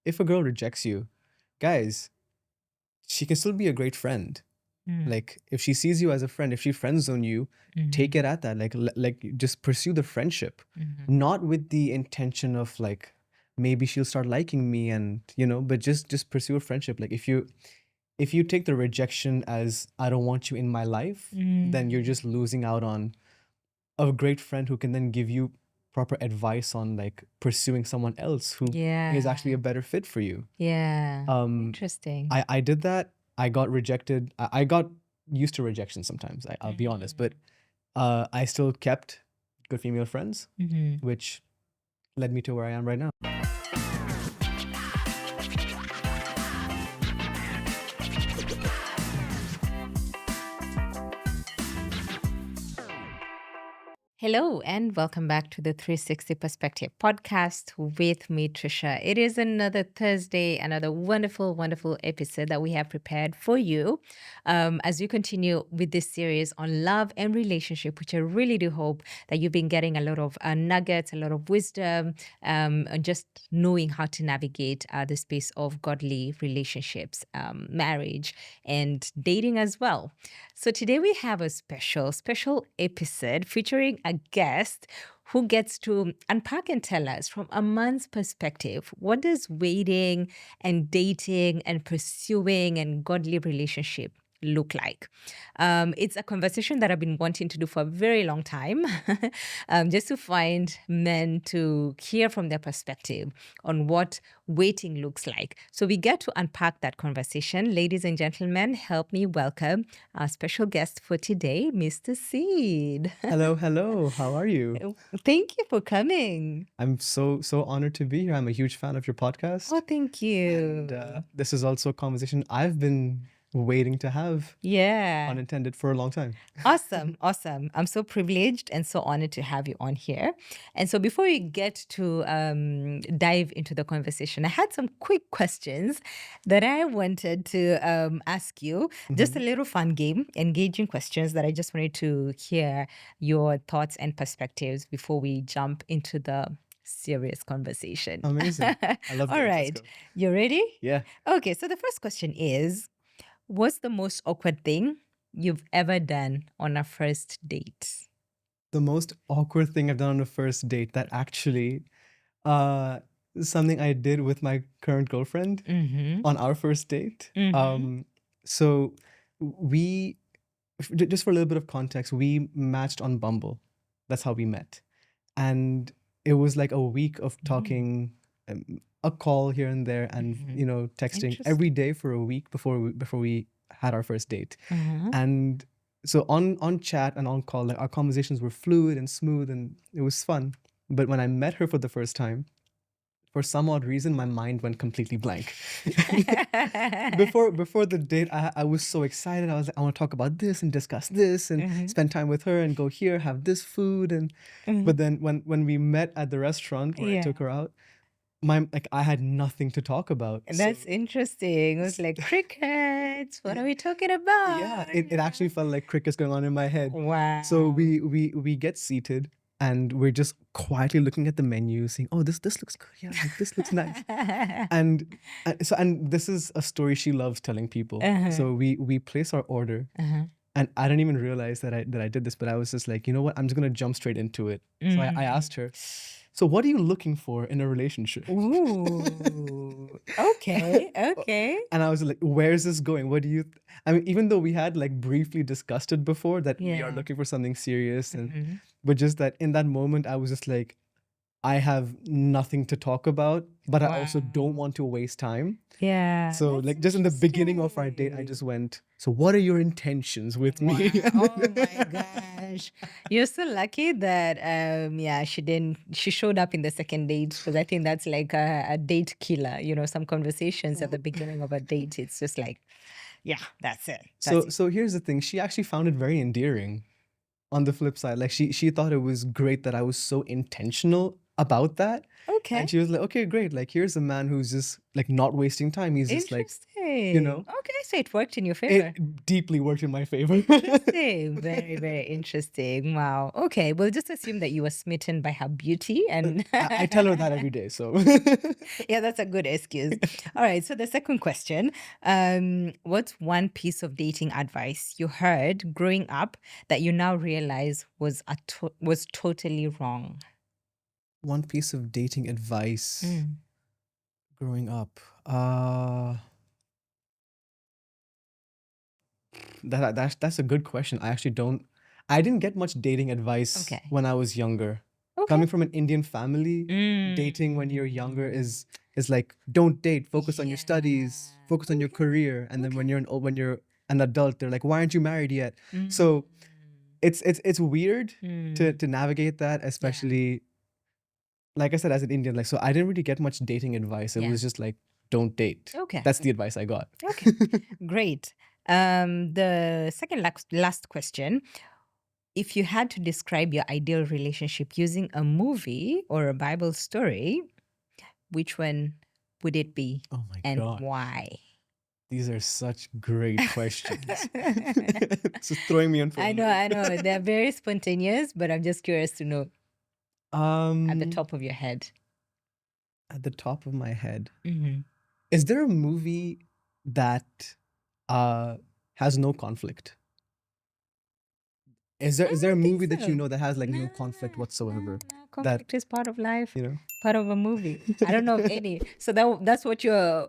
if a girl rejects you, guys, she can still be a great friend. Like if she sees you as a friend, if she friend zone you, take it at that. Like just pursue the friendship, not with the intention of like maybe she'll start liking me and but just pursue a friendship. Like if you take the rejection as I don't want you in my life, then you're just losing out on a great friend who can then give you proper advice on like pursuing someone else who is actually a better fit for you. Yeah. Interesting. I did that. I got rejected. I got used to rejection sometimes. I'll be honest, but I still kept good female friends, which led me to where I am right now. Hello, and welcome back to the 360 Perspective podcast with me, Trisha. It is another Thursday, another wonderful, wonderful episode that we have prepared for you as we continue with this series on love and relationship, which I really do hope that you've been getting a lot of nuggets, a lot of wisdom, and just knowing how to navigate the space of godly relationships, marriage, and dating as well. So today we have a special episode featuring a guest who gets to unpack and tell us from a man's perspective, what does waiting and dating and pursuing and godly relationship look like? It's a conversation that I've been wanting to do for a very long time, just to find men to hear from their perspective on what waiting looks like. So we get to unpack that conversation. Ladies and gentlemen, help me welcome our special guest for today, Mr. Seed. Hello, hello. How are you? Thank you for coming. I'm so honored to be here. I'm a huge fan of your podcast. Oh, thank you. And this is also a conversation I've been waiting to have, Yeah. unintended, for a long time. Awesome. I'm so privileged and so honored to have you on here. And so before we get to dive into the conversation, I had some quick questions that I wanted to ask you. Just a little fun game, engaging questions that I just wanted to hear your thoughts and perspectives before we jump into the serious conversation. Amazing. I love All games. Let's right. go. You ready? Yeah. Okay, so the first question is, what's the most awkward thing you've ever done on a first date? The most awkward thing I've done on a first date that actually something I did with my current girlfriend on our first date. So we just for a little bit of context, we matched on Bumble. That's how we met. And it was like a week of talking, a call here and there, and texting every day for a week before we had our first date. And so on chat and on call, like our conversations were fluid and smooth, and it was fun. But when I met her for the first time, for some odd reason, my mind went completely blank. Before the date, I was so excited. I was like, I want to talk about this and discuss this and spend time with her and go here, have this food. And but then when we met at the restaurant where I took her out, I had nothing to talk about. That's interesting. It was like, crickets, what are we talking about? Yeah, it actually felt like crickets going on in my head. Wow. So we get seated and we're just quietly looking at the menu, saying, "Oh, this looks good. Yeah, like, this looks nice." and this is a story she loves telling people. So we place our order, and I didn't even realize that I did this, but I was just like, you know what? I'm just gonna jump straight into it. So I asked her, "So what are you looking for in a relationship?" Ooh. Okay. And I was like, where's this going? What do you I mean, even though we had like briefly discussed it before that we are Yeah. looking for something serious, and but just that in that moment I was just like, I have nothing to talk about, but I also don't want to waste time. Yeah. So That's like just in the beginning of our date, I interesting. just went, "So what are your intentions with me?" Wow. Oh my gosh. You're so lucky that she showed up in the second date, because I think that's like a date killer. Some conversations at the beginning of a date, it's just like, yeah, that's it. So here's the thing. She actually found it very endearing. On the flip side, like she thought it was great that I was so intentional about that. Okay. And she was like, "Okay, great. Like here's a man who's just like not wasting time. He's just like Okay, so it worked in your favor. It deeply worked in my favor. Interesting. Very, very interesting. Wow. Okay, we'll just assume that you were smitten by her beauty and I tell her that every day, so. yeah, that's a good excuse. All right, so the second question, what's one piece of dating advice you heard growing up that you now realize was was totally wrong? One piece of dating advice growing up. That's a good question. I didn't get much dating advice Okay. when I was younger. Okay. Coming from an Indian family, dating when you're younger is like, don't date, focus on your studies, focus on your career, and then when you're an adult, they're like, why aren't you married yet? So it's weird to navigate that, especially like I said, as an Indian, like, so I didn't really get much dating advice. It was just like, don't date. Okay. That's the advice I got. Okay. Great. The second last question. If you had to describe your ideal relationship using a movie or a Bible story, which one would it be? Oh my and God. why? These are such great questions. It's throwing me on for a I know. They're very spontaneous, but I'm just curious to know at the top of your head. At the top of my head. Mm-hmm. Is there a movie that has no conflict? Is there a movie that you know that has like no conflict whatsoever? Conflict is part of life, You know? part of a movie. I don't know of any. So that's what your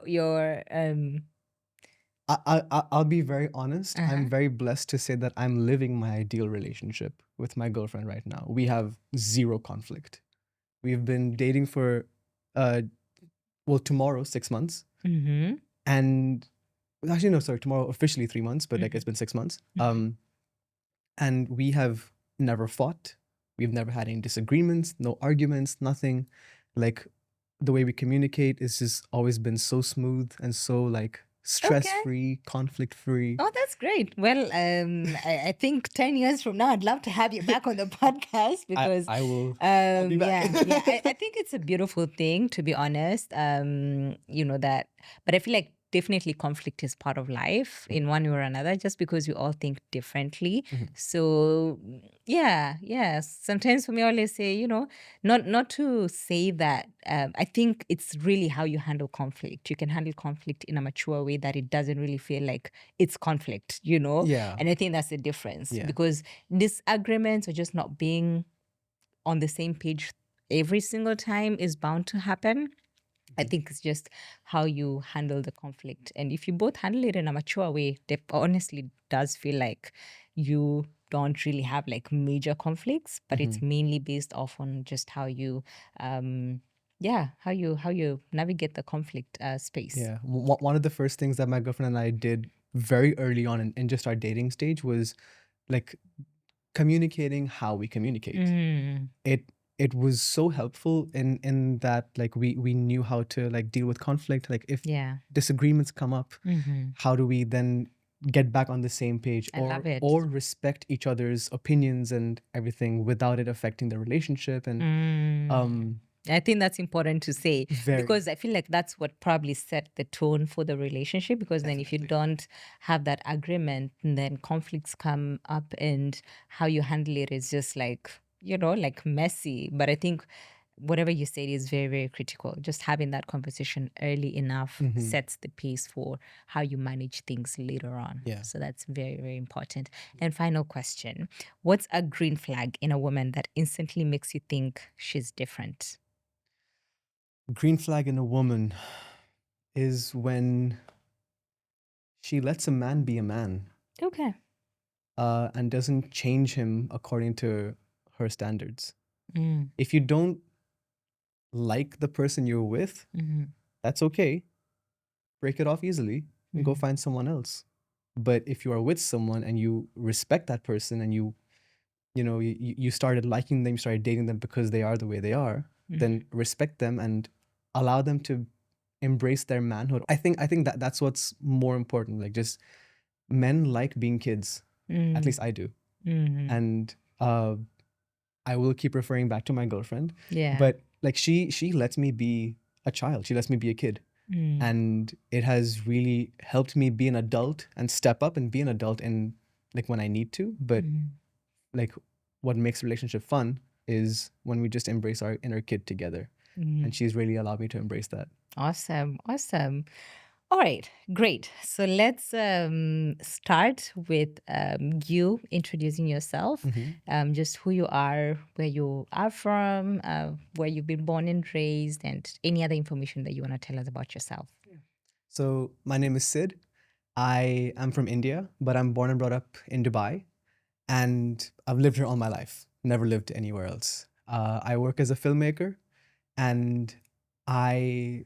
I'll be very honest. I'm very blessed to say that I'm living my ideal relationship with my girlfriend right now. We have zero conflict. We've been dating for tomorrow 6 months. Mm-hmm. And actually no, sorry, tomorrow officially 3 months, but like it's been 6 months. And we have never fought. We've never had any disagreements, no arguments, nothing. Like the way we communicate is just always been so smooth and so like stress-free, conflict-free. Oh, that's great. Well, I think 10 years from now, I'd love to have you back on the podcast because I will. I'll be back. yeah. I think it's a beautiful thing, to be honest. That, but I feel like definitely conflict is part of life in one way or another, just because we all think differently. So yeah. Sometimes for me, I always say, not to say that. I think it's really how you handle conflict. You can handle conflict in a mature way that it doesn't really feel like it's conflict, Yeah. And I think that's the difference Yeah. because disagreements or just not being on the same page every single time is bound to happen. I think it's just how you handle the conflict. And if you both handle it in a mature way, it honestly does feel like you don't really have like major conflicts, but it's mainly based off on just how you how you navigate the conflict space. Yeah. One of the first things that my girlfriend and I did very early on in just our dating stage was like communicating how we communicate. It was so helpful in that like we knew how to like deal with conflict. Like if disagreements come up, how do we then get back on the same page or respect each other's opinions and everything without it affecting the relationship? And I think that's important to say Very. because I feel like that's what probably set the tone for the relationship. Because then if you don't have that agreement, then conflicts come up and how you handle it is just like, like messy. But I think whatever you said is very, very critical. Just having that conversation early enough sets the pace for how you manage things later on. Yeah. So that's very, very important. And final question, what's a green flag in a woman that instantly makes you think she's different? Green flag in a woman is when she lets a man be a man. Okay. And doesn't change him according to her standards. Mm. If you don't like the person you're with, that's okay. Break it off easily and go find someone else. But if you are with someone and you respect that person and you started liking them, you started dating them because they are the way they are, then respect them and allow them to embrace their manhood. I think that's what's more important. Like just men like being kids. At least I do. And I will keep referring back to my girlfriend. Yeah. But like she lets me be a child. She lets me be a kid. And it has really helped me be an adult and step up and be an adult in like when I need to. But like what makes a relationship fun is when we just embrace our inner kid together. And she's really allowed me to embrace that. Awesome. Awesome. All right, great. So let's start with you introducing yourself, just who you are, where you are from, where you've been born and raised, and any other information that you want to tell us about yourself. So my name is Sid. I am from India, but I'm born and brought up in Dubai. And I've lived here all my life, never lived anywhere else. I work as a filmmaker, and I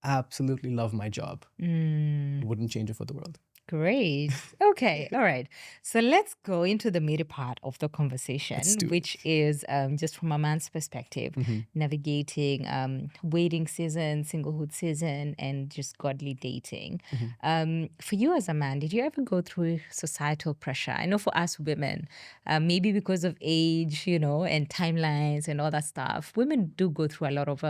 absolutely love my job. Wouldn't change it for the world. Great. Okay. All right. So let's go into the meaty part of the conversation, Let's do it. which is just from a man's perspective, navigating waiting season, singlehood season, and just godly dating. For you as a man, did you ever go through societal pressure? I know for us women, maybe because of age, and timelines and all that stuff, women do go through a lot of,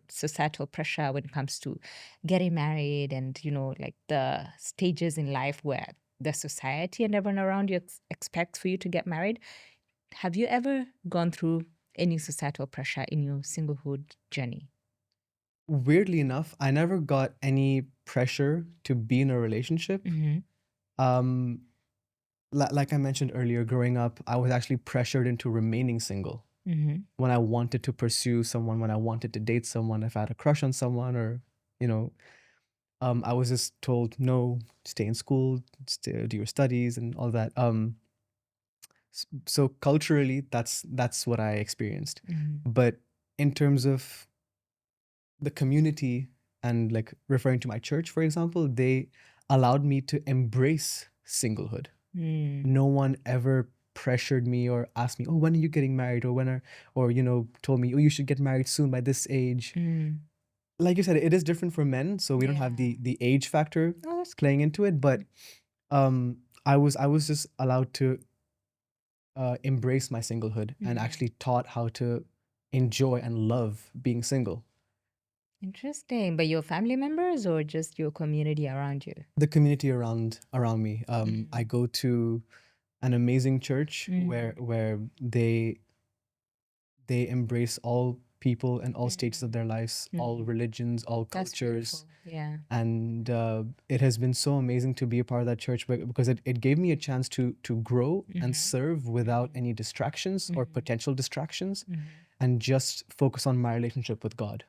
societal pressure when it comes to getting married and, like the stages in life where the society and everyone around you expects for you to get married. Have you ever gone through any societal pressure in your singlehood journey? Weirdly enough, I never got any pressure to be in a relationship. Um, like I mentioned earlier, growing up, I was actually pressured into remaining single. When I wanted to pursue someone, when I wanted to date someone, if I had a crush on someone, or I was just told no, stay in school, do your studies, and all that. So culturally, that's what I experienced. But in terms of the community and like referring to my church, for example, they allowed me to embrace singlehood. No one ever pressured me or asked me, "Oh, when are you getting married?" or told me, "Oh, you should get married soon by this age." Like you said, it is different for men, so we don't have the age factor playing into it. But I was just allowed to embrace my singlehood and actually taught how to enjoy and love being single. Interesting. But your family members or just your community around you? The community around me. I go to an amazing church where they embrace all people and all stages of their lives, all religions, all That's cultures. beautiful. Yeah. And it has been so amazing to be a part of that church because it gave me a chance to grow and serve without any distractions or potential distractions, and just focus on my relationship with God.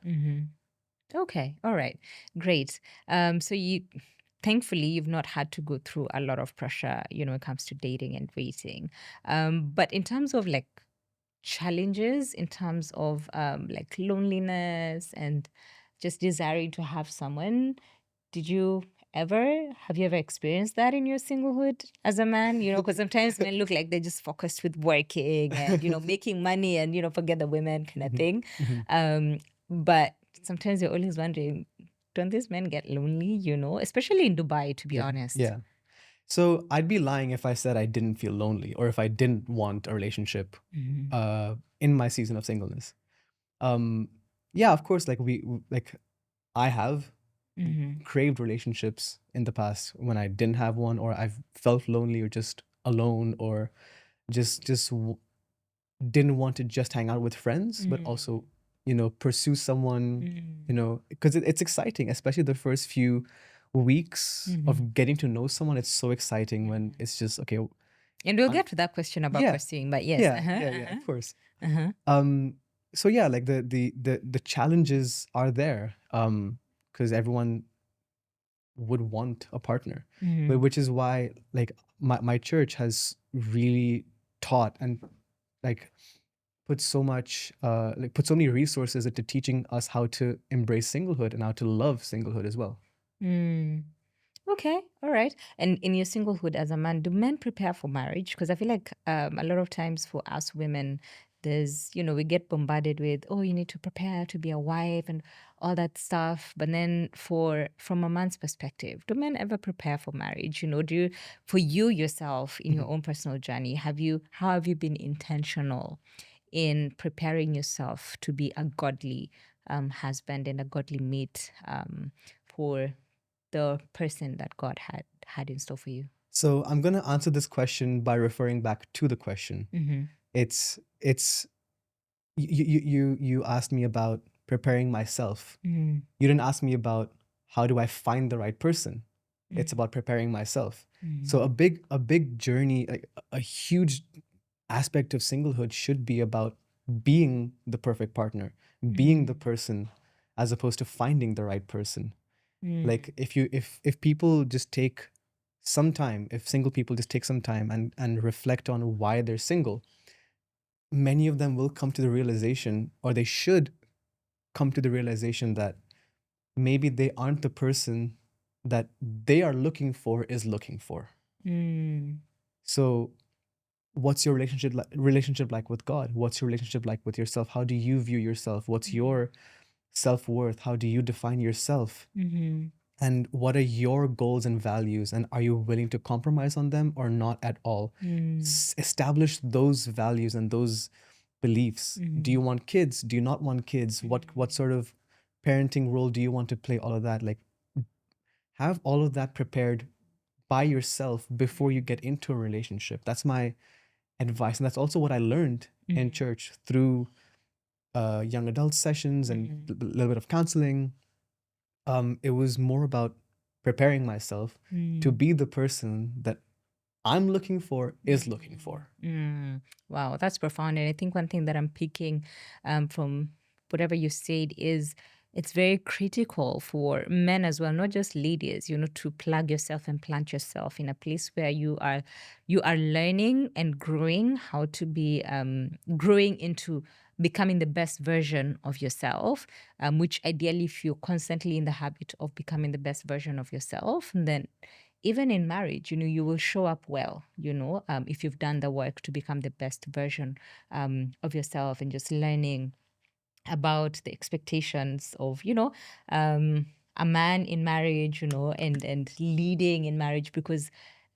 Okay. All right. Great. So thankfully, you've not had to go through a lot of pressure, when it comes to dating and waiting. But in terms of like challenges, in terms of like loneliness and just desiring to have someone, have you ever experienced that in your singlehood as a man? Because sometimes men look like they're just focused with working and, making money and, forget the women kind of thing. But sometimes you're always wondering, don't these men get lonely, especially in Dubai, to be honest? Yeah. So I'd be lying if I said I didn't feel lonely or if I didn't want a relationship in my season of singleness. Yeah, of course, like I have craved relationships in the past when I didn't have one, or I've felt lonely or just alone, or just didn't want to just hang out with friends, but also pursue someone, because it's exciting, especially the first few weeks of getting to know someone. It's so exciting when it's just okay. And we'll get to that question about Yeah. pursuing, but yes. Yeah, of course. So yeah, like the challenges are there, because everyone would want a partner, but which is why like my church has really taught and like put so many resources into teaching us how to embrace singlehood and how to love singlehood as well. Okay, all right. And in your singlehood as a man, do men prepare for marriage? Because I feel like a lot of times for us women, there's, we get bombarded with, oh, you need to prepare to be a wife and all that stuff. But then from a man's perspective, do men ever prepare for marriage? For you yourself in your own personal journey, how have you been intentional in preparing yourself to be a godly husband and a godly mate for the person that God had in store for you? So I'm going to answer this question by referring back to the question. Mm-hmm. It's you asked me about preparing myself. Mm-hmm. You didn't ask me about how do I find the right person. It's about preparing myself. So a big journey, like a huge aspect of singlehood should be about being the perfect partner, being the person, as opposed to finding the right person. Like if people just take some time, if single people just take some time and reflect on why they're single, many of them will come to the realization, or they should come to the realization, that maybe they aren't the person that they are looking for is looking for. So what's your relationship like with God? What's your relationship like with yourself? How do you view yourself? What's your self-worth? How do you define yourself? And what are your goals and values? And are you willing to compromise on them or not at all? Establish those values and those beliefs. Do you want kids? Do you not want kids? What sort of parenting role do you want to play? All of that. Like, have all of that prepared by yourself before you get into a relationship. That's my advice. And that's also what I learned in church through young adult sessions and a little bit of counseling. It was more about preparing myself to be the person that I'm looking for is looking for. Wow, that's profound. And I think one thing that I'm picking from whatever you said is it's very critical for men as well, not just ladies, to plug yourself and plant yourself in a place where you are learning and growing how to be growing into becoming the best version of yourself, which ideally, if you're constantly in the habit of becoming the best version of yourself, then even in marriage, you will show up well, if you've done the work to become the best version of yourself, and just learning about the expectations of, a man in marriage, and leading in marriage, because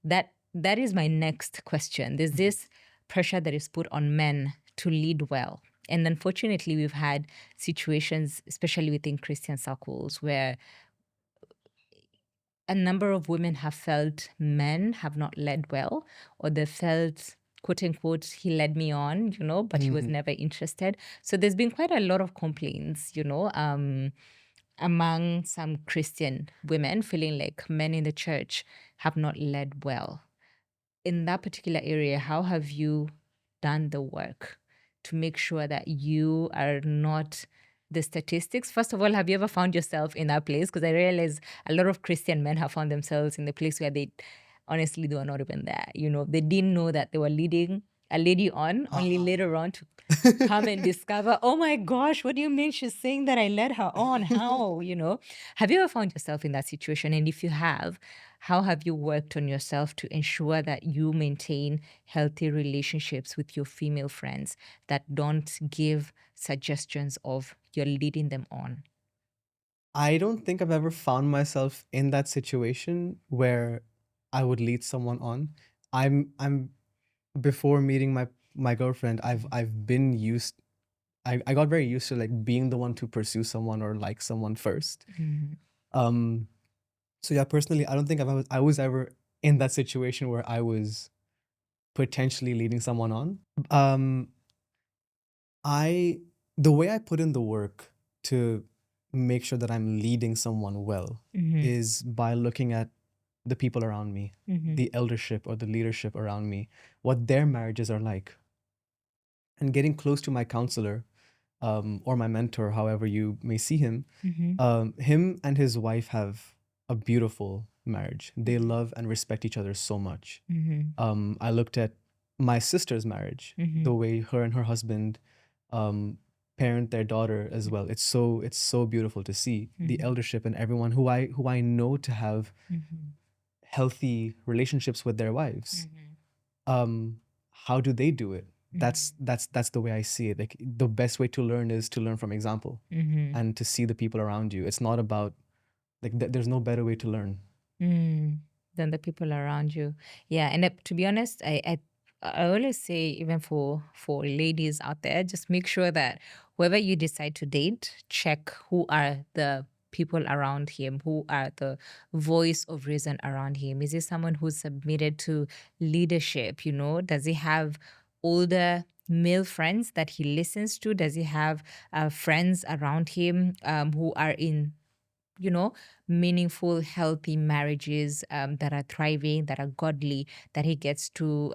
that is my next question. There's this pressure that is put on men to lead well. And unfortunately, we've had situations, especially within Christian circles, where a number of women have felt men have not led well, or they felt, quote unquote, he led me on, but he was never interested. So there's been quite a lot of complaints, among some Christian women, feeling like men in the church have not led well. In that particular area, how have you done the work to make sure that you are not the statistics? First of all, have you ever found yourself in that place? Because I realize a lot of Christian men have found themselves in the place where they honestly they were not even there. They didn't know that they were leading a lady on, only later on to come and discover, oh my gosh, what do you mean she's saying that I led her on? How? Have you ever found yourself in that situation? And if you have, how have you worked on yourself to ensure that you maintain healthy relationships with your female friends that don't give suggestions of you're leading them on? I don't think I've ever found myself in that situation where I would lead someone on. I'm before meeting my girlfriend, I've been used I got very used to like being the one to pursue someone or like someone first. Um so yeah, personally, I don't think I was ever in that situation where I was potentially leading someone on. Um the way I put in the work to make sure that I'm leading someone well is by looking at the people around me, the eldership or the leadership around me, what their marriages are like, and getting close to my counselor, or my mentor, however you may see him. Him and his wife have a beautiful marriage. They love and respect each other so much. I looked at my sister's marriage, the way her and her husband parent their daughter as well. It's so beautiful to see the eldership and everyone who I know to have healthy relationships with their wives. How do they do it? That's the way I see it. Like, the best way to learn is to learn from example and to see the people around you. It's not about like there's no better way to learn. Than the people around you. Yeah, and to be honest, I I always say, even for ladies out there, just make sure that whoever you decide to date, check who are the people around him, who are the voice of reason around him. Is he someone who's submitted to leadership? Does he have older male friends that he listens to? Does he have friends around him who are in meaningful, healthy marriages that are thriving, that are godly, that he gets to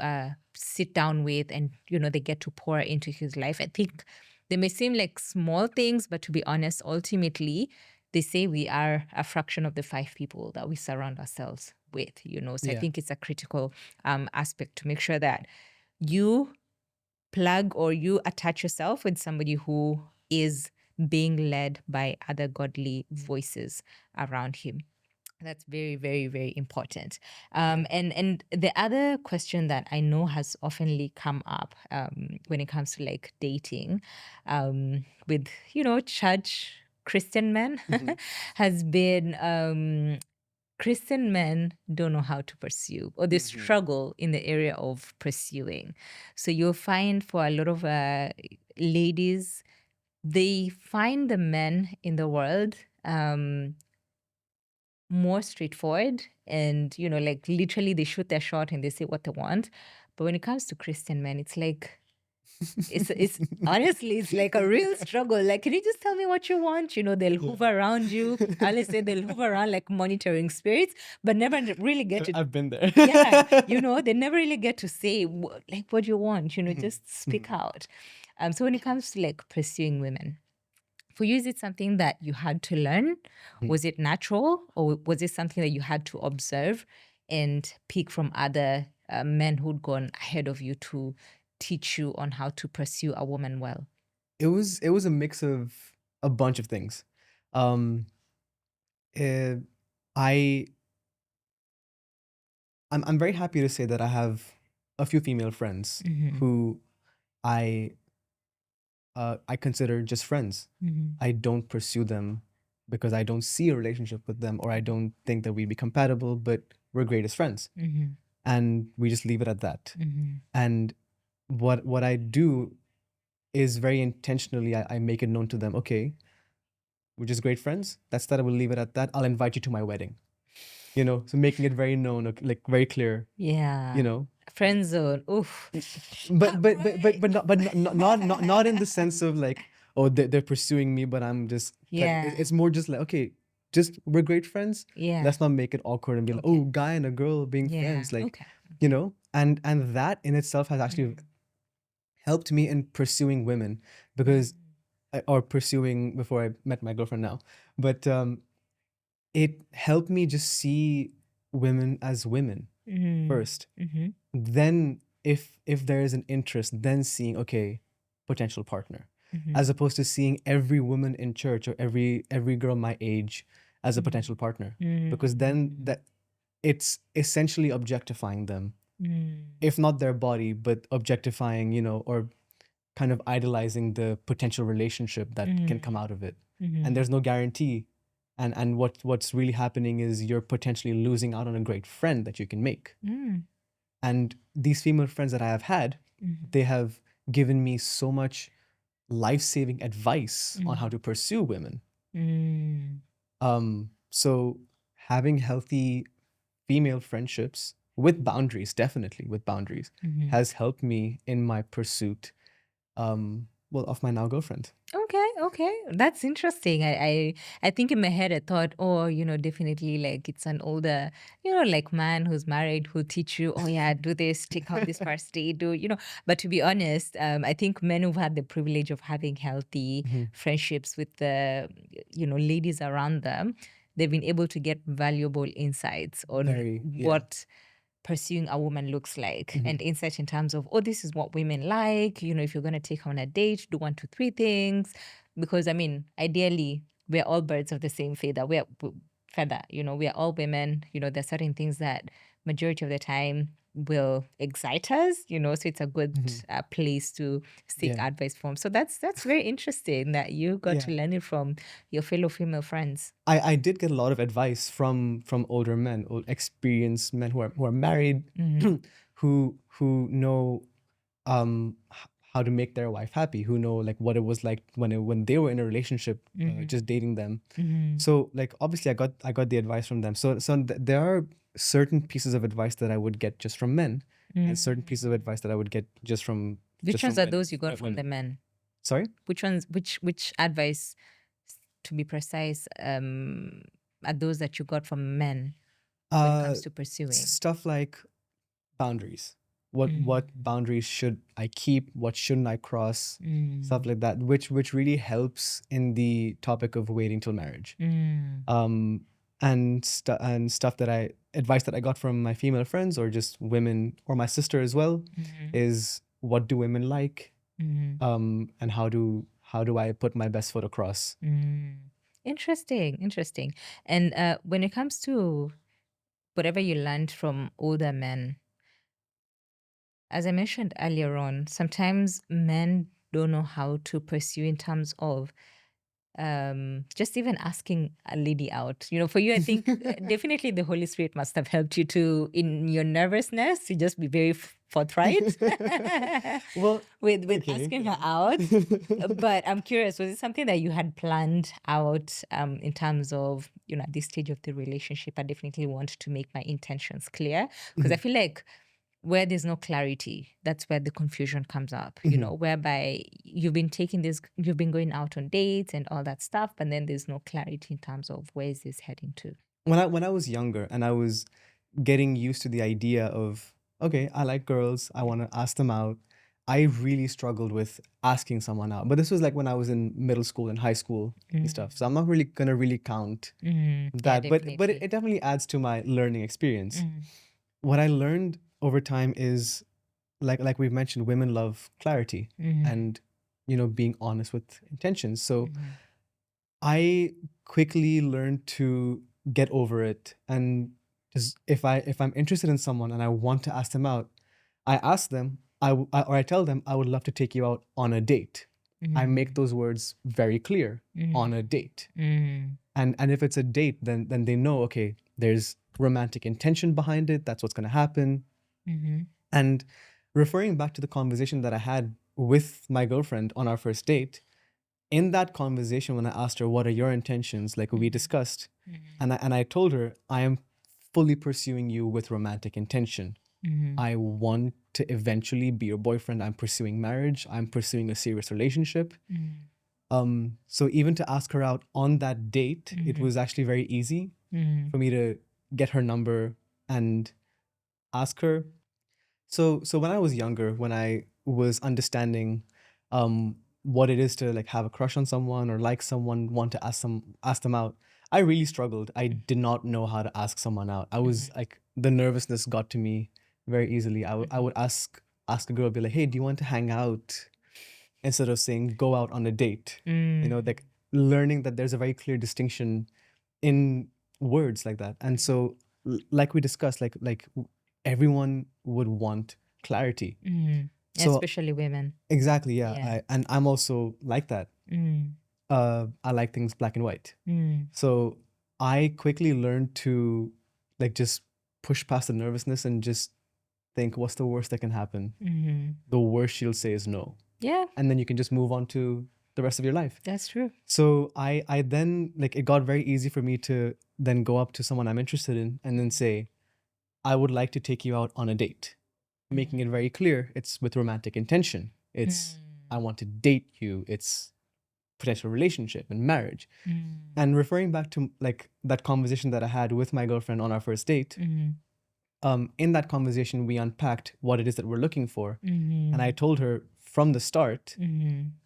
sit down with, and they get to pour into his life? I think they may seem like small things, but to be honest, ultimately, they say we are a fraction of the 5 people that we surround ourselves with. So I think it's a critical aspect to make sure that you plug or you attach yourself with somebody who is being led by other godly voices around him. That's very, very, very important. And the other question that I know has oftenly come up when it comes to like dating with, church Christian men has been Christian men don't know how to pursue, or they struggle in the area of pursuing. So you'll find for a lot of ladies, they find the men in the world more straightforward, and like literally they shoot their shot and they say what they want. But when it comes to Christian men, it's like it's honestly, it's like a real struggle. Like, can you just tell me what you want? They'll hover around you. I always say they'll hover around like monitoring spirits, but never really get to. I've been there. Yeah, they never really get to say like what you want. Just speak out. So when it comes to like pursuing women, for you, is it something that you had to learn? Was it natural, or was it something that you had to observe and pick from other men who'd gone ahead of you to teach you on how to pursue a woman well? It was a mix of a bunch of things. Um, eh, I I'm very happy to say that I have a few female friends who I consider just friends. I don't pursue them because I don't see a relationship with them, or I don't think that we'd be compatible, but we're great as friends. And we just leave it at that. And what I do is very intentionally, I make it known to them, okay, we're just great friends. That's that. I will leave it at that. I'll invite you to my wedding. So making it very known, like very clear. Yeah. Friend zone. Oof. But not in the sense of like, oh, they're pursuing me, but I'm just Yeah. it's more just like, okay, just we're great friends. Yeah. Let's not make it awkward and be like, oh, guy and a girl being friends, like, Okay. and that in itself has actually helped me in pursuing women, because or pursuing before I met my girlfriend now, but it helped me just see women as women first. Then if there is an interest, then seeing, okay, potential partner, as opposed to seeing every woman in church or every girl my age as a potential partner, because then that it's essentially objectifying them, if not their body, but objectifying, or kind of idolizing the potential relationship that can come out of it. And there's no guarantee. And what's really happening is you're potentially losing out on a great friend that you can make. And these female friends that I have had, they have given me so much life-saving advice on how to pursue women. So having healthy female friendships with boundaries, definitely with boundaries, has helped me in my pursuit, of my now girlfriend. Okay. That's interesting. I think in my head I thought, oh, definitely like it's an older, like man who's married who'll teach you, oh yeah, do this, take out this first date, But to be honest, I think men who've had the privilege of having healthy friendships with the, ladies around them, they've been able to get valuable insights on what pursuing a woman looks like, and insight in terms of, oh, this is what women like. If you're going to take her on a date, do 1 to 3 things. Because ideally, we're all birds of the same feather. We are all women. There's certain things that majority of the time will excite us. So it's a good place to seek advice from. So that's very interesting that you got to learn it from your fellow female friends. I did get a lot of advice from older men, experienced men who are married, who know how to make their wife happy, who know like what it was like when they were in a relationship, just dating them. So like obviously I got the advice from them. There are certain pieces of advice that I would get just from men, and certain pieces of advice that I would get just from Which ones are those you got from the women. men? Sorry? Which ones? Which advice, to be precise, are those that you got from men when it comes to pursuing? Stuff like boundaries. What boundaries should I keep? What shouldn't I cross? Stuff like that, which really helps in the topic of waiting till marriage. And stuff that advice that I got from my female friends or just women or my sister as well is what do women like, and how do I put my best foot across. Interesting. And when it comes to whatever you learned from older men, as I mentioned earlier on, sometimes men don't know how to pursue in terms of just even asking a lady out. For you, I think definitely the Holy Spirit must have helped you to, in your nervousness, to just be very forthright Well, with okay. asking her out. But I'm curious, was it something that you had planned out in terms of, at this stage of the relationship, I definitely want to make my intentions clear? Because I feel like where there's no clarity, that's where the confusion comes up, whereby you've been going out on dates and all that stuff, but then there's no clarity in terms of where is this heading to. When I was younger and I was getting used to the idea of, okay, I like girls, I want to ask them out, I really struggled with asking someone out. But this was like when I was in middle school and high school and stuff. So I'm not really gonna count that. Yeah, But definitely. it definitely adds to my learning experience. What I learned over time is like we've mentioned, women love clarity and being honest with intentions. So I quickly learned to get over it, and just if I'm interested in someone and I want to ask them out, I ask them, or I tell them I would love to take you out on a date. I make those words very clear, on a date. And if it's a date, then they know, okay, there's romantic intention behind it. That's what's going to happen. And referring back to the conversation that I had with my girlfriend on our first date, in that conversation, when I asked her, what are your intentions? Like we discussed, and I told her, I am fully pursuing you with romantic intention. I want to eventually be your boyfriend. I'm pursuing marriage. I'm pursuing a serious relationship. So even to ask her out on that date, it was actually very easy for me to get her number and ask her. So when I was younger, when I was understanding what it is to like have a crush on someone or like someone, want to ask them out, I really struggled. I did not know how to ask someone out. I was like, the nervousness got to me very easily. I would ask a girl, be like, hey, do you want to hang out? Instead of saying go out on a date. Like learning that there's a very clear distinction in words like that. And so like we discussed, like everyone would want clarity. So Especially women. exactly, yeah. And I'm also like that. I like things black and white. So I quickly learned to like just push past the nervousness and just think, what's the worst that can happen? The worst she'll say is no. Yeah, And then you can just move on to the rest of your life. that's true. So I then, like, it got very easy for me to then go up to someone I'm interested in and then say, I would like to take you out on a date, making it very clear it's with romantic intention. It's I want to date you. It's potential relationship and marriage. And referring back to like that conversation that I had with my girlfriend on our first date, in that conversation we unpacked what it is that we're looking for. And I told her from the start,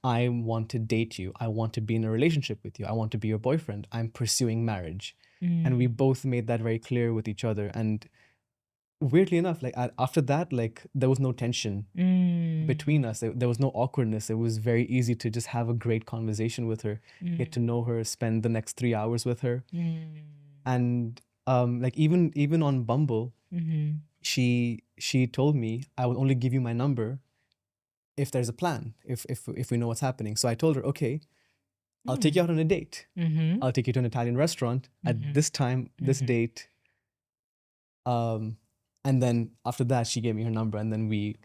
I want to date you. I want to be in a relationship with you. I want to be your boyfriend. I'm pursuing marriage. And we both made that very clear with each other. And weirdly enough, like after that, like there was no tension between us. There was no awkwardness. It was very easy to just have a great conversation with her, get to know her, spend the next 3 hours with her. And like even on Bumble, she told me, I will only give you my number if there's a plan, if we know what's happening. So I told her, okay, I'll take you out on a date. I'll take you to an Italian restaurant at this time, this date. And then after that, she gave me her number, and then we,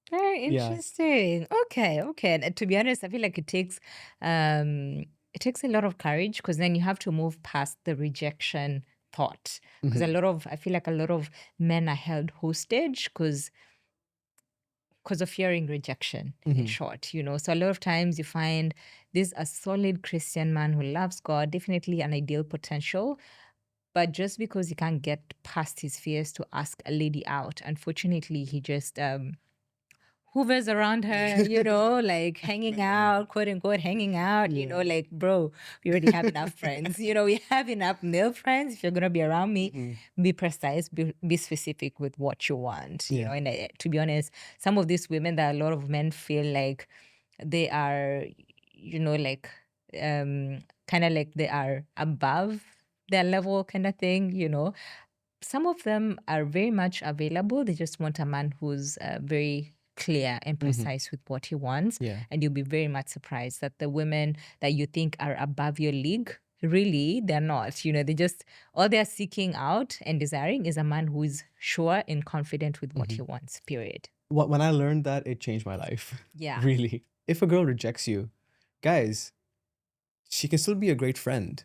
Very yeah. interesting. Okay, okay. And to be honest, I feel like it takes a lot of courage, because then you have to move past the rejection thought. Because I feel like a lot of men are held hostage because of fearing rejection, in short, So a lot of times you find this a solid Christian man who loves God, definitely an ideal potential, but just because he can't get past his fears to ask a lady out, unfortunately, he just hoovers around her, like hanging out, quote unquote, hanging out, like, bro, we already have enough friends. We have enough male friends. If you're going to be around me, be precise, be specific with what you want, And to be honest, some of these women that a lot of men feel like they are, like, kind of like they are above their level kind of thing. Some of them are very much available. They just want a man who's very clear and precise with what he wants. Yeah. And you'll be very much surprised that the women that you think are above your league, really, they're not. They just, all they're seeking out and desiring is a man who is sure and confident with what he wants, period. When I learned that, it changed my life. Yeah. Really. If a girl rejects you, guys, she can still be a great friend.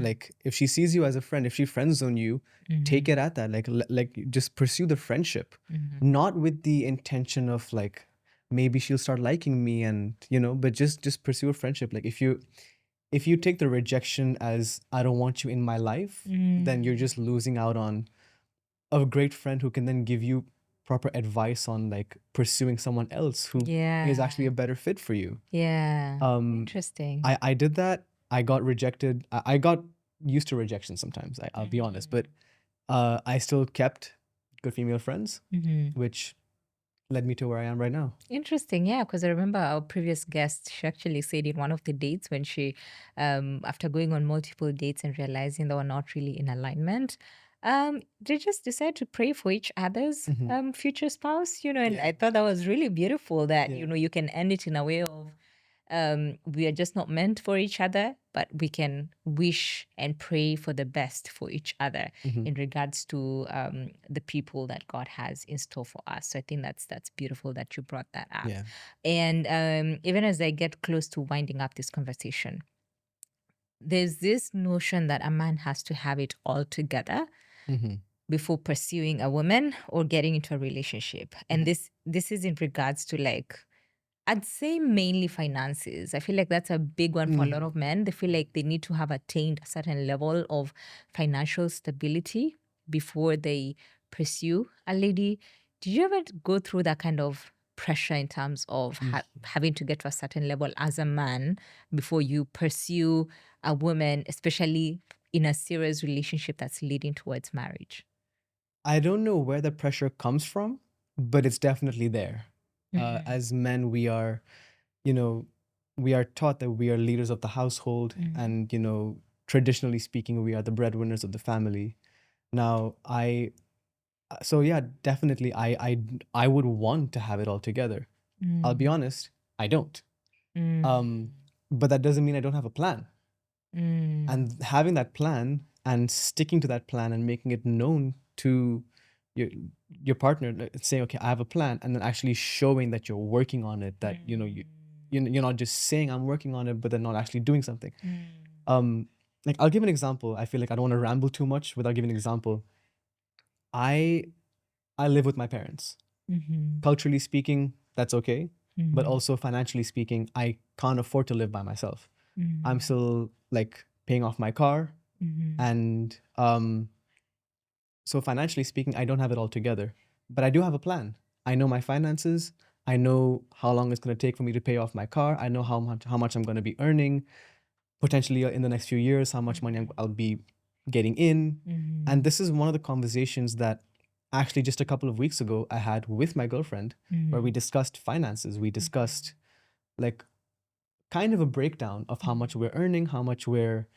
Like, if she sees you as a friend, if she friend zone you, take it at that. Like just pursue the friendship, not with the intention of like maybe she'll start liking me, and but just pursue a friendship. Like, if you take the rejection as I don't want you in my life, then you're just losing out on a great friend who can then give you proper advice on like pursuing someone else who is actually a better fit for you. Yeah. Interesting. I did that. I got rejected. I got used to rejection sometimes. I'll be honest, but I still kept good female friends, which led me to where I am right now. Interesting, yeah, because I remember our previous guest, she actually said in one of the dates when she, after going on multiple dates and realizing they were not really in alignment, they just decided to pray for each other's future spouse, and I thought that was really beautiful that, you can end it in a way of, we are just not meant for each other, but we can wish and pray for the best for each other in regards to the people that God has in store for us. So I think that's beautiful that you brought that up. Yeah. And even as I get close to winding up this conversation, there's this notion that a man has to have it all together before pursuing a woman or getting into a relationship. And this is in regards to, like, I'd say mainly finances. I feel like that's a big one for a lot of men. They feel like they need to have attained a certain level of financial stability before they pursue a lady. Did you ever go through that kind of pressure in terms of having to get to a certain level as a man before you pursue a woman, especially in a serious relationship that's leading towards marriage? I don't know where the pressure comes from, but it's definitely there. As men, we are taught that we are leaders of the household, and traditionally speaking, we are the breadwinners of the family. Now, so yeah, definitely, I would want to have it all together. I'll be honest, I don't. But that doesn't mean I don't have a plan. And having that plan and sticking to that plan and making it known to your partner, saying, okay, I have a plan, and then actually showing that you're working on it, that you're not just saying I'm working on it, but then not actually doing something. Like, I'll give an example. I feel like I don't want to ramble too much without giving an example. I live with my parents. Culturally speaking, that's okay. But also financially speaking, I can't afford to live by myself. I'm still like paying off my car. And so financially speaking, I don't have it all together. But I do have a plan. I know my finances. I know how long it's going to take for me to pay off my car. I know how much I'm going to be earning, potentially in the next few years, how much money I'll be getting in. And this is one of the conversations that actually just a couple of weeks ago I had with my girlfriend, where we discussed finances. We discussed like kind of a breakdown of how much we're earning, how much we're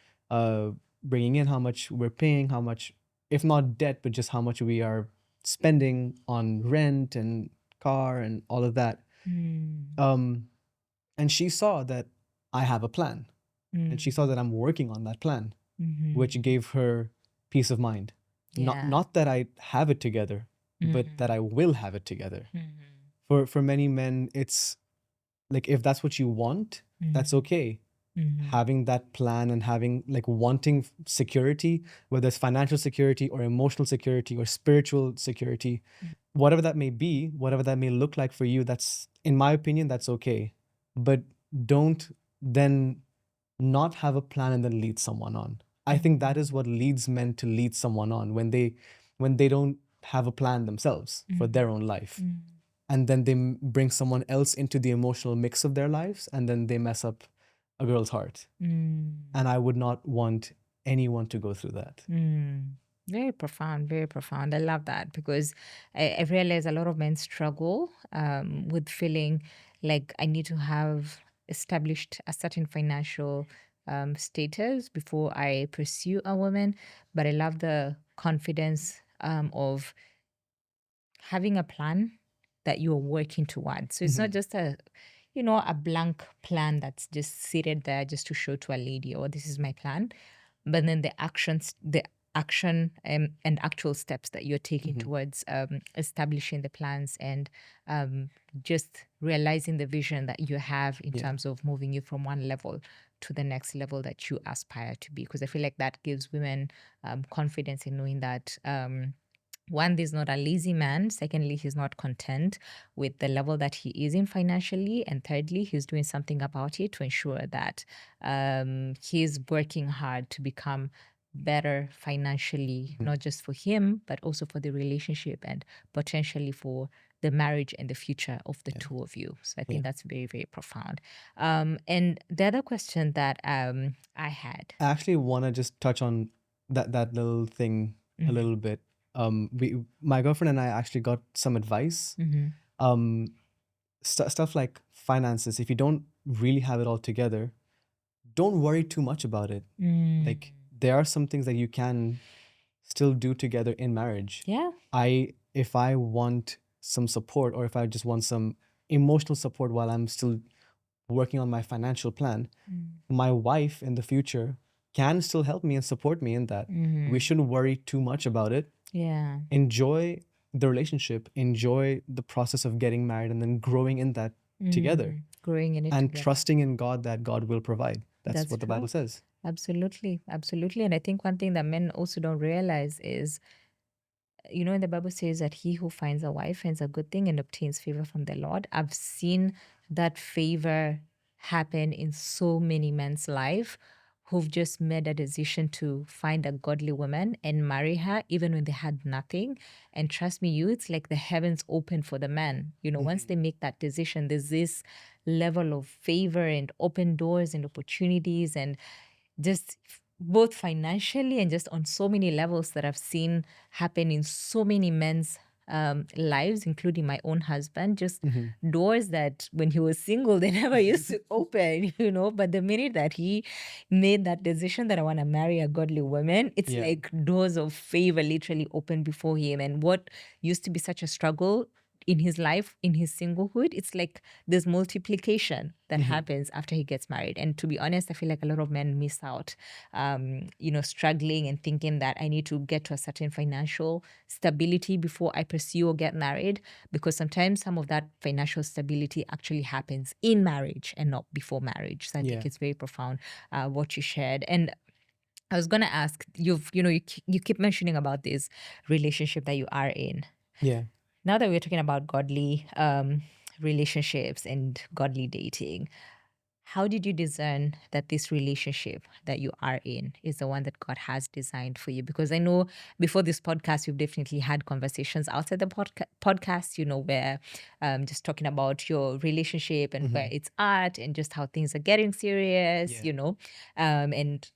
bringing in, how much we're paying, how much, if not debt, but just how much we are spending on rent and car and all of that. And she saw that I have a plan, and she saw that I'm working on that plan, which gave her peace of mind. Yeah. Not that I have it together, but that I will have it together. For many men, it's like, if that's what you want, that's okay. Having that plan and having, like, wanting security, whether it's financial security or emotional security or spiritual security, whatever that may be, whatever that may look like for you, that's, in my opinion, that's okay. But don't then not have a plan and then lead someone on. I think that is what leads men to lead someone on, when they don't have a plan themselves for their own life. And then they bring someone else into the emotional mix of their lives, and then they mess up a girl's heart. And I would not want anyone to go through that. Very profound, very profound. I love that, because I realize a lot of men struggle with feeling like I need to have established a certain financial status before I pursue a woman. But I love the confidence of having a plan that you're working towards. So it's not just a blank plan that's just seated there just to show to a lady, oh, this is my plan. But then the action and actual steps that you're taking towards establishing the plans and just realizing the vision that you have in terms of moving you from one level to the next level that you aspire to be. Because I feel like that gives women confidence in knowing that one, he's not a lazy man. Secondly, he's not content with the level that he is in financially. And thirdly, he's doing something about it to ensure that he's working hard to become better financially, not just for him, but also for the relationship and potentially for the marriage and the future of the two of you. So I think that's very, very profound. And the other question that I had. I actually want to just touch on that little thing a little bit. My girlfriend and I actually got some advice. Stuff like finances. If you don't really have it all together, don't worry too much about it. Like, there are some things that you can still do together in marriage. Yeah. If I want some support, or if I just want some emotional support while I'm still working on my financial plan, my wife in the future can still help me and support me in that. We shouldn't worry too much about it. Yeah. Enjoy the relationship, enjoy the process of getting married, and then growing in that together. Growing in it And together. trusting in God that God will provide. That's what the true. Bible says. Absolutely. Absolutely. And I think one thing that men also don't realize is, in the Bible says that he who finds a wife finds a good thing and obtains favor from the Lord. I've seen that favor happen in so many men's life who've just made a decision to find a godly woman and marry her, even when they had nothing. And trust me, it's like the heavens open for the man. Once they make that decision, there's this level of favor and open doors and opportunities, and just both financially and just on so many levels that I've seen happen in so many men's lives, including my own husband. Just doors that when he was single, they never used to open, But the minute that he made that decision that I want to marry a godly woman, it's like doors of favor literally open before him. And what used to be such a struggle in his life, in his singlehood, it's like there's multiplication that happens after he gets married. And to be honest, I feel like a lot of men miss out, struggling and thinking that I need to get to a certain financial stability before I pursue or get married, because sometimes some of that financial stability actually happens in marriage and not before marriage. So I think it's very profound what you shared. And I was going to ask, you keep mentioning about this relationship that you are in. Yeah. Now that we're talking about godly relationships and godly dating, how did you discern that this relationship that you are in is the one that God has designed for you? Because I know before this podcast, you've definitely had conversations outside the podcast, where just talking about your relationship and where it's at and just how things are getting serious, and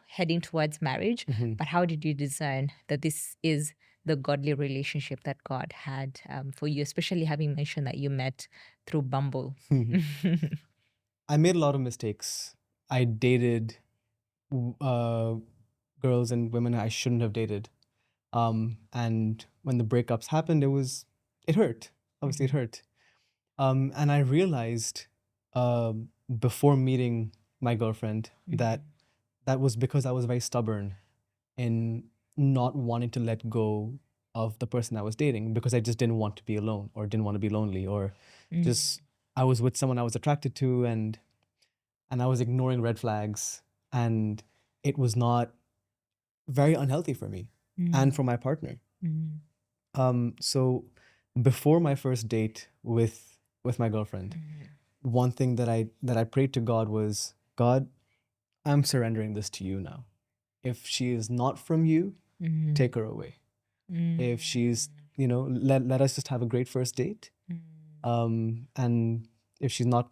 heading towards marriage. But how did you discern that this is the godly relationship that God had for you, especially having mentioned that you met through Bumble? I made a lot of mistakes. I dated girls and women I shouldn't have dated. And when the breakups happened, it hurt. Obviously, it hurt. And I realized before meeting my girlfriend that was because I was very stubborn in not wanting to let go of the person I was dating because I just didn't want to be alone or didn't want to be lonely or just I was with someone I was attracted to and I was ignoring red flags and it was not very unhealthy for me and for my partner. So before my first date with my girlfriend, one thing that I prayed to God was, God, I'm surrendering this to you now. If she is not from you, take her away. If she's, let us just have a great first date. And if she's not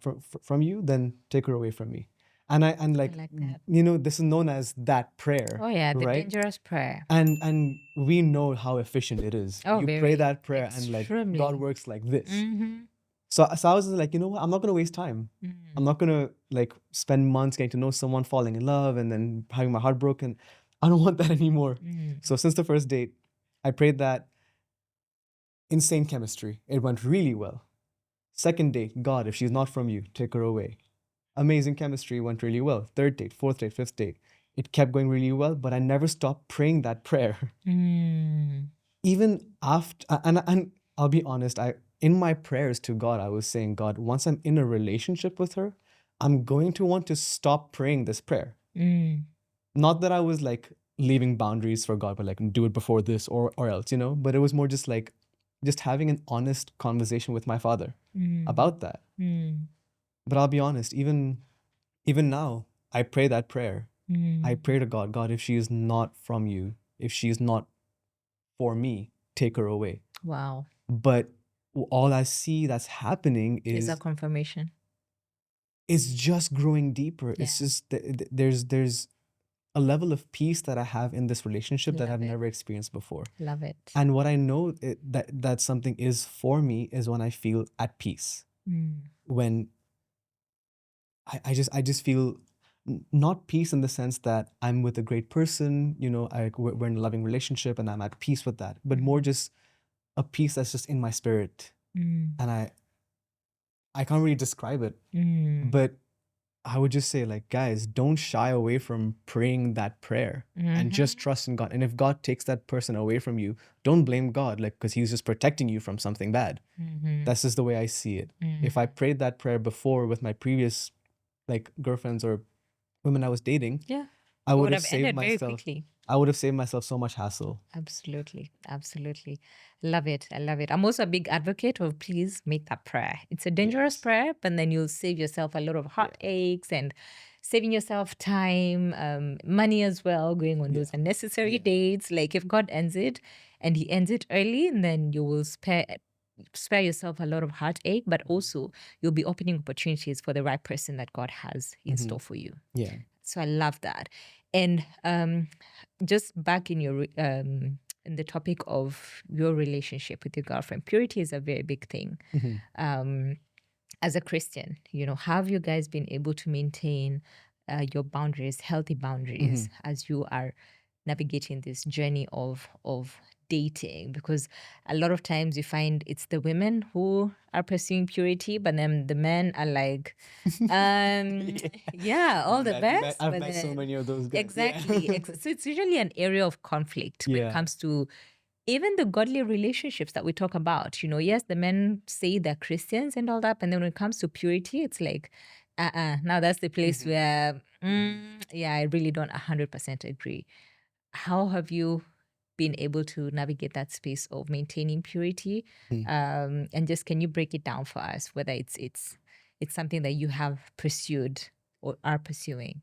from you, then take her away from me. And like that. this is known as that prayer. Oh yeah, the right? dangerous prayer. And we know how efficient it is. Oh, You pray very. that prayer and like Extremely. God works like this. So I was like, you know what? I'm not gonna waste time. I'm not gonna like spend months getting to know someone, falling in love, and then having my heart broken. I don't want that anymore. So since the first date, I prayed that. Insane chemistry. It went really well. Second date, God, if she's not from you, take her away. Amazing chemistry, went really well. Third date, fourth date, fifth date. It kept going really well, but I never stopped praying that prayer. Even after, and I'll be honest, in my prayers to God, I was saying, God, once I'm in a relationship with her, I'm going to want to stop praying this prayer. Not that I was like leaving boundaries for God, but like do it before this or else, but it was more just like just having an honest conversation with my father about that. But I'll be honest, even now, I pray that prayer. I pray to God, God, if she is not from you, if she is not for me, take her away. Wow. But all I see that's happening is a confirmation. It's just growing deeper. Yeah. It's just there's a level of peace that I have in this relationship that I've never experienced before. Love it. And what I know that something is for me is when I feel at peace. When I just feel not peace in the sense that I'm with a great person, we're in a loving relationship and I'm at peace with that, but more just a peace that's just in my spirit. And I can't really describe it, but I would just say, like, guys, don't shy away from praying that prayer and just trust in God. And if God takes that person away from you, don't blame God, like, because he's just protecting you from something bad. That's just the way I see it. If I prayed that prayer before with my previous, like, girlfriends or women I was dating, I would have saved myself. Very quickly. I would have saved myself so much hassle. Absolutely. Absolutely. Love it. I love it. I'm also a big advocate of please make that prayer. It's a dangerous prayer, but then you'll save yourself a lot of heartaches and saving yourself time, money as well, going on those unnecessary dates. Like if God ends it and he ends it early, and then you will spare yourself a lot of heartache, but also you'll be opening opportunities for the right person that God has in store for you. Yeah. So I love that. And just back in your in the topic of your relationship with your girlfriend, purity is a very big thing. As a Christian, have you guys been able to maintain your boundaries, healthy boundaries, as you are navigating this journey of dating? Because a lot of times you find it's the women who are pursuing purity, but then the men are like, all the best. I've met so many of those guys. Exactly. So it's usually an area of conflict when it comes to even the godly relationships that we talk about. Yes, the men say they're Christians and all that, and then when it comes to purity, it's like, now that's the place where, I really don't 100% agree. How have you been able to navigate that space of maintaining purity? And just can you break it down for us, whether it's something that you have pursued or are pursuing?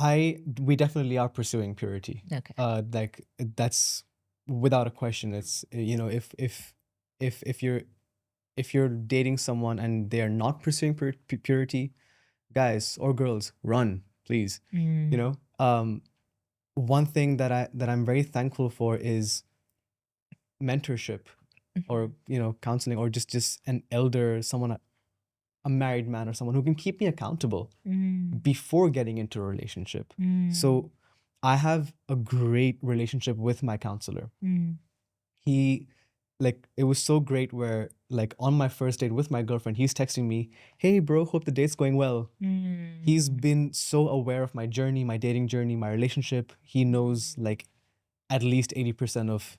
We definitely are pursuing purity. Okay. Like that's without a question. It's if you're dating someone and they are not pursuing purity, guys or girls, run, please. One thing that I'm very thankful for is mentorship, or counseling, or just an elder, someone, a married man or someone who can keep me accountable before getting into a relationship. So I have a great relationship with my counselor. He, like, it was so great where, like, on my first date with my girlfriend, he's texting me, "Hey bro, hope the date's going well." He's been so aware of my journey, my dating journey, my relationship. He knows like at least 80% of,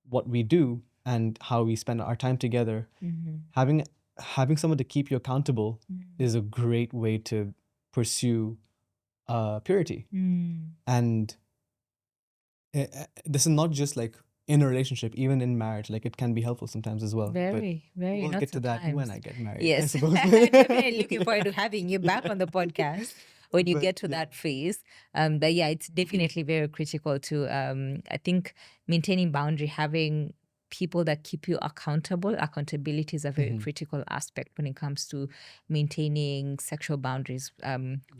what we do and how we spend our time together, having someone to keep you accountable is a great way to pursue purity. And this is not just like in a relationship, even in marriage, like it can be helpful sometimes as well. Very, we'll not get to that when sometimes. I get married, I Yes, suppose. definitely looking forward to having you back on the podcast when you But get to yeah. that phase. But yeah, it's definitely very critical to, I think, maintaining boundary, having people that keep you accountable. Accountability is a very critical aspect when it comes to maintaining sexual boundaries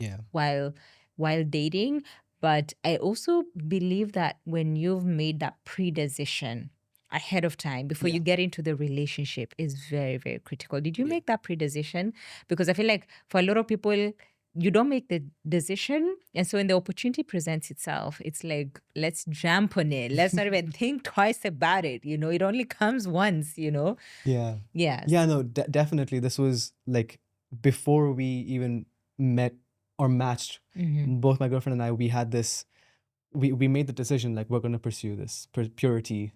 Yeah. while dating. But I also believe that when you've made that pre-decision ahead of time before you get into the relationship is very, very critical. Did you make that pre-decision? Because I feel like for a lot of people, you don't make the decision. And so when the opportunity presents itself, it's like, let's jump on it. Let's not even think twice about it. It only comes once, Yeah. Yes. Yeah, no, definitely. This was like before we even met or matched, both my girlfriend and I, we had this, we made the decision like we're going to pursue this purity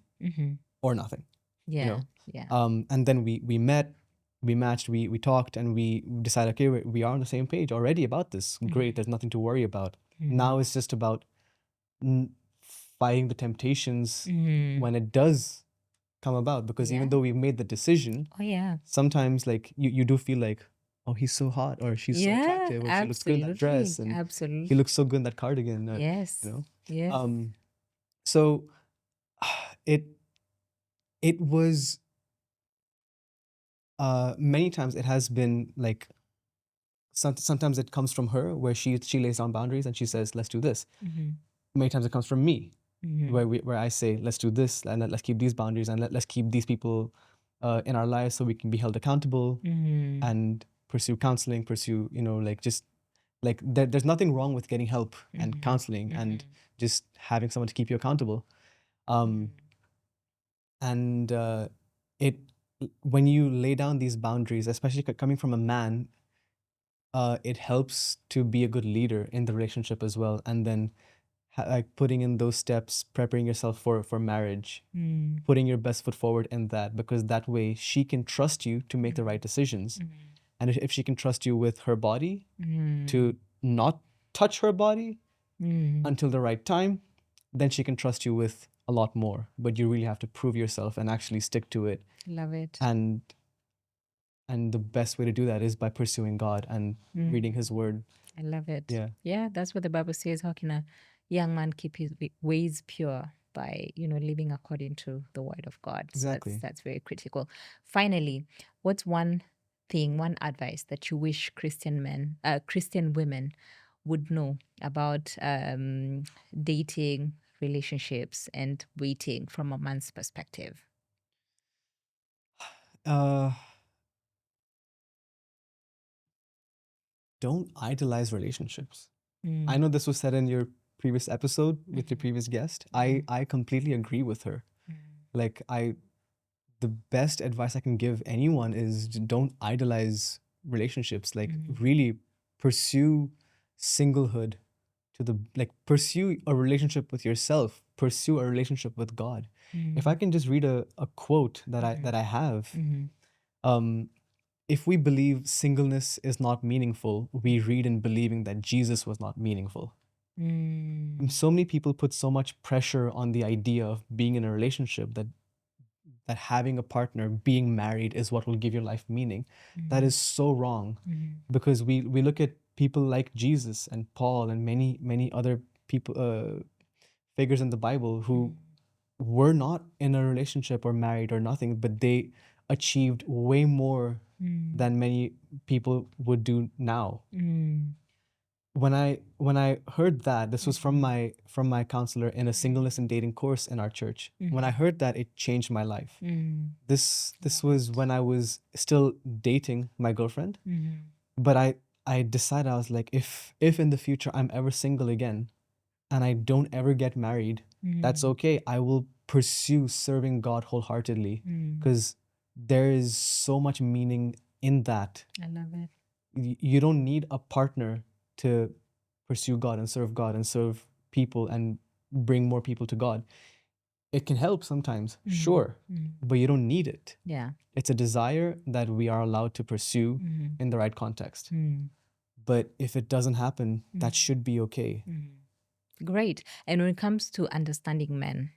or nothing. Yeah. And then we met, we matched, we talked, and we decided, okay, we are on the same page already about this. Great, there's nothing to worry about. Now it's just about fighting the temptations when it does come about, because even though we've made the decision, Oh, yeah. sometimes like you do feel like, oh, he's so hot, or she's so attractive, or she looks good in that dress, and Absolutely. he looks so good in that cardigan. Yes. Yes. So it was many times it has been like sometimes it comes from her where she lays down boundaries and she says, let's do this. Many times it comes from me where I say, let's do this, and let's keep these boundaries, and let's keep these people in our lives so we can be held accountable and pursue counseling, pursue, like just like there's nothing wrong with getting help and counseling and just having someone to keep you accountable. And it when you lay down these boundaries, especially coming from a man, it helps to be a good leader in the relationship as well. And then like putting in those steps, preparing yourself for marriage, putting your best foot forward in that, because that way she can trust you to make the right decisions. And if she can trust you with her body to not touch her body until the right time, then she can trust you with a lot more. But you really have to prove yourself and actually stick to it. Love it. And the best way to do that is by pursuing God and reading his word. I love it. Yeah. Yeah, that's what the Bible says. How can a young man keep his ways pure? By living according to the word of God. Exactly. So that's very critical. Finally, what's one advice that you wish Christian women would know about dating, relationships, and waiting from a man's perspective? Don't idolize relationships. I know this was said in your previous episode with your previous guest. I completely agree with her. Like the best advice I can give anyone is don't idolize relationships. Like really pursue singlehood pursue a relationship with yourself, pursue a relationship with God. If I can just read a quote that I have, if we believe singleness is not meaningful, we read in believing that Jesus was not meaningful. So many people put so much pressure on the idea of being in a relationship that having a partner, being married, is what will give your life meaning. That is so wrong, because we look at people like Jesus and Paul and many other people, figures in the Bible who were not in a relationship or married or nothing, but they achieved way more than many people would do now. When I heard that, this was from my counselor in a singleness and dating course in our church. When I heard that, it changed my life. This was when I was still dating my girlfriend, but I decided, I was like, if in the future I'm ever single again and I don't ever get married, that's okay. I will pursue serving God wholeheartedly, because there is so much meaning in that. I love it. You don't need a partner to pursue God and serve people and bring more people to God. It can help sometimes, sure, but you don't need it. Yeah. It's a desire that we are allowed to pursue in the right context. But if it doesn't happen, that should be okay. Great. And when it comes to understanding men,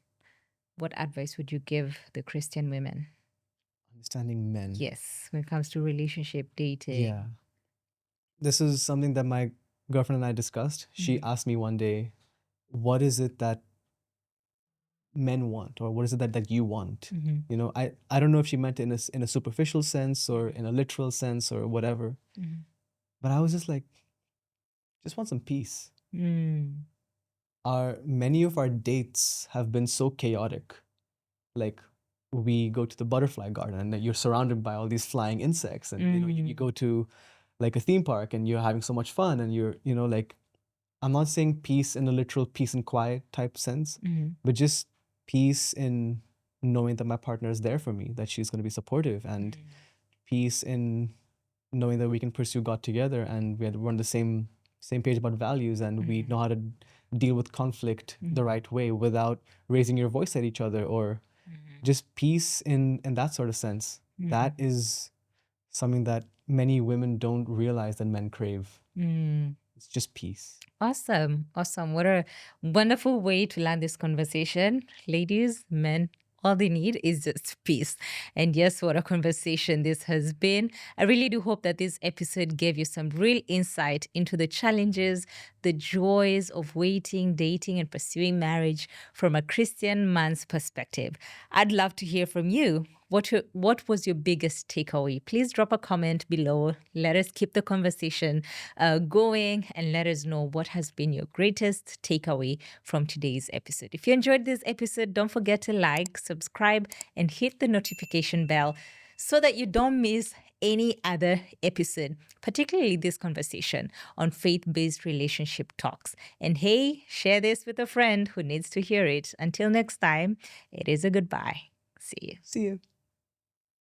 what advice would you give the Christian women? Understanding men. Yes, when it comes to relationship, dating. Yeah. This is something that my girlfriend and I discussed. She asked me one day, what is it that men want, or what is it that you want? You know, I don't know if she meant it in a superficial sense or in a literal sense or whatever. But I was just like, just want some peace. Many of our dates have been so chaotic. Like, we go to the butterfly garden and you're surrounded by all these flying insects, and you know, you go to like a theme park and you're having so much fun, and you're, you know, like, I'm not saying peace in a literal peace and quiet type sense, but just peace in knowing that my partner is there for me, that she's going to be supportive, and peace in knowing that we can pursue God together, and we're on the same page about values, and we know how to deal with conflict the right way without raising your voice at each other, or just peace in that sort of sense. That is something that many women don't realize that men crave. It's just peace. Awesome. Awesome. What a wonderful way to land this conversation. Ladies, men, all they need is just peace. And yes, what a conversation this has been. I really do hope that this episode gave you some real insight into the challenges, the joys of waiting, dating, and pursuing marriage from a Christian man's perspective. I'd love to hear from you. What was your biggest takeaway? Please drop a comment below. Let us keep the conversation going, and let us know what has been your greatest takeaway from today's episode. If you enjoyed this episode, don't forget to like, subscribe, and hit the notification bell so that you don't miss any other episode, particularly this conversation on faith-based relationship talks. And hey, share this with a friend who needs to hear it. Until next time, it is a goodbye. See you. See you.